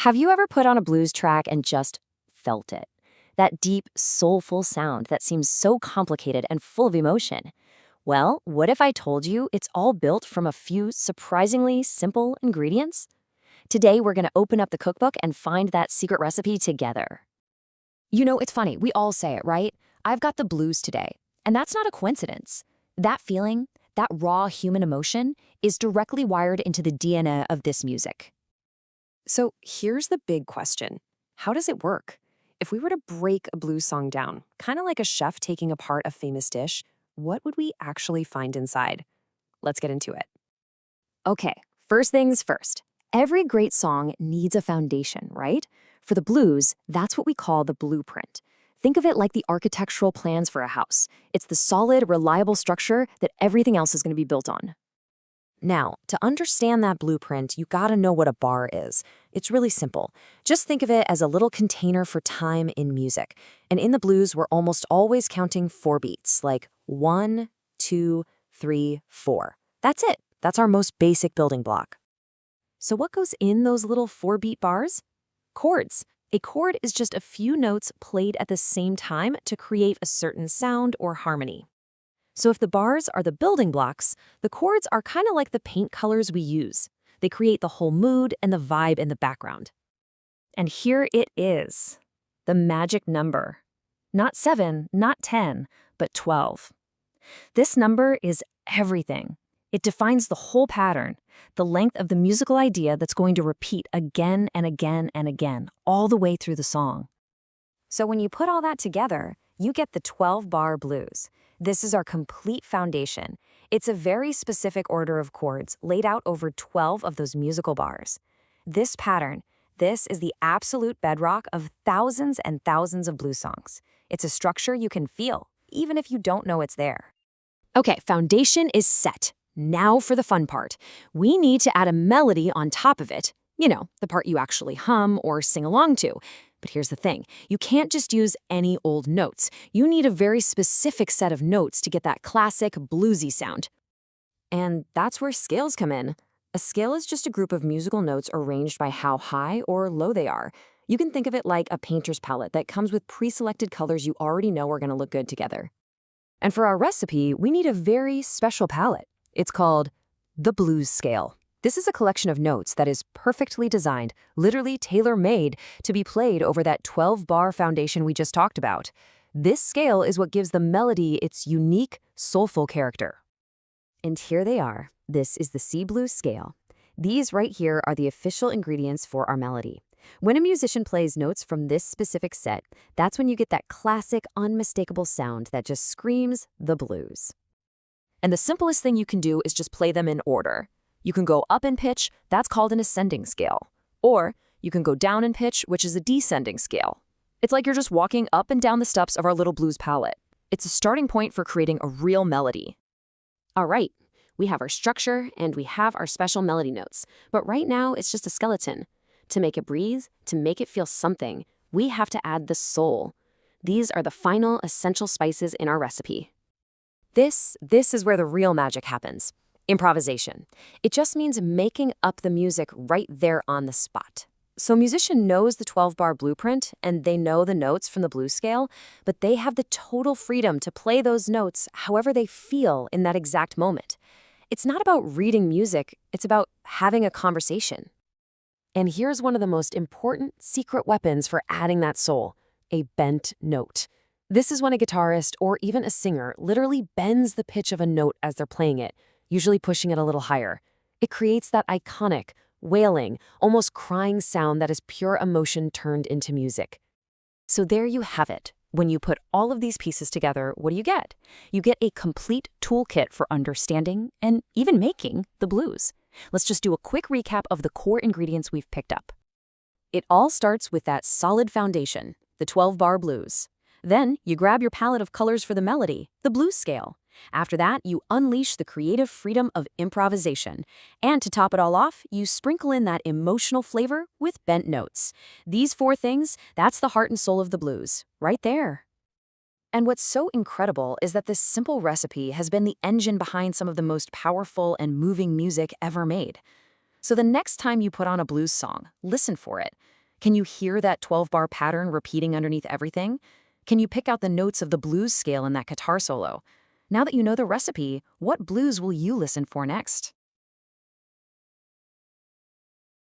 Have you ever put on a blues track and just felt it? That deep, soulful sound that seems so complicated and full of emotion. Well, what if I told you it's all built from a few surprisingly simple ingredients? Today, we're going to open up the cookbook and find that secret recipe together. You know, it's funny, we all say it, right? I've got the blues today. And that's not a coincidence. That feeling, that raw human emotion, is directly wired into the DNA of this music. So here's the big question. How does it work? If we were to break a blues song down, kind of like a chef taking apart a famous dish, what would we actually find inside? Let's get into it. Okay, first things first. Every great song needs a foundation, right? For the blues, that's what we call the blueprint. Think of it like the architectural plans for a house. It's the solid, reliable structure that everything else is going to be built on. Now, to understand that blueprint, you gotta know what a bar is. It's really simple. Just think of it as a little container for time in music. And in the blues, we're almost always counting 4 beats, like 1, 2, 3, 4. That's it. That's our most basic building block. So what goes in those little 4-beat bars? Chords. A chord is just a few notes played at the same time to create a certain sound or harmony. So if the bars are the building blocks, the chords are kind of like the paint colors we use. They create the whole mood and the vibe in the background. And here it is, the magic number. Not 7, not 10, but 12. This number is everything. It defines the whole pattern, the length of the musical idea that's going to repeat again and again and again, all the way through the song. So when you put all that together, you get the 12-bar blues. This is our complete foundation. It's a very specific order of chords laid out over 12 of those musical bars. This pattern, this is the absolute bedrock of thousands and thousands of blues songs. It's a structure you can feel, even if you don't know it's there. Okay, foundation is set. Now for the fun part. We need to add a melody on top of it. You know, the part you actually hum or sing along to. But here's the thing, you can't just use any old notes. You need a very specific set of notes to get that classic bluesy sound. And that's where scales come in. A scale is just a group of musical notes arranged by how high or low they are. You can think of it like a painter's palette that comes with pre-selected colors you already know are going to look good together. And for our recipe, we need a very special palette. It's called the blues scale. This is a collection of notes that is perfectly designed, literally tailor-made, to be played over that 12-bar foundation we just talked about. This scale is what gives the melody its unique, soulful character. And here they are. This is the C blues scale. These right here are the official ingredients for our melody. When a musician plays notes from this specific set, that's when you get that classic, unmistakable sound that just screams the blues. And the simplest thing you can do is just play them in order. You can go up in pitch, that's called an ascending scale. Or you can go down in pitch, which is a descending scale. It's like you're just walking up and down the steps of our little blues palette. It's a starting point for creating a real melody. All right, we have our structure and we have our special melody notes. But right now, it's just a skeleton. To make it breathe, to make it feel something, we have to add the soul. These are the final essential spices in our recipe. This is where the real magic happens. Improvisation. It just means making up the music right there on the spot. So a musician knows the 12-bar blueprint and they know the notes from the blues scale, but they have the total freedom to play those notes however they feel in that exact moment. It's not about reading music, it's about having a conversation. And here's one of the most important secret weapons for adding that soul, a bent note. This is when a guitarist or even a singer literally bends the pitch of a note as they're playing it, usually pushing it a little higher. It creates that iconic, wailing, almost crying sound that is pure emotion turned into music. So there you have it. When you put all of these pieces together, what do you get? You get a complete toolkit for understanding and even making the blues. Let's just do a quick recap of the core ingredients we've picked up. It all starts with that solid foundation, the 12-bar blues. Then you grab your palette of colors for the melody, the blues scale. After that, you unleash the creative freedom of improvisation. And to top it all off, you sprinkle in that emotional flavor with bent notes. These 4 things, that's the heart and soul of the blues, right there. And what's so incredible is that this simple recipe has been the engine behind some of the most powerful and moving music ever made. So the next time you put on a blues song, listen for it. Can you hear that 12-bar pattern repeating underneath everything? Can you pick out the notes of the blues scale in that guitar solo? Now that you know the recipe, what blues will you listen for next?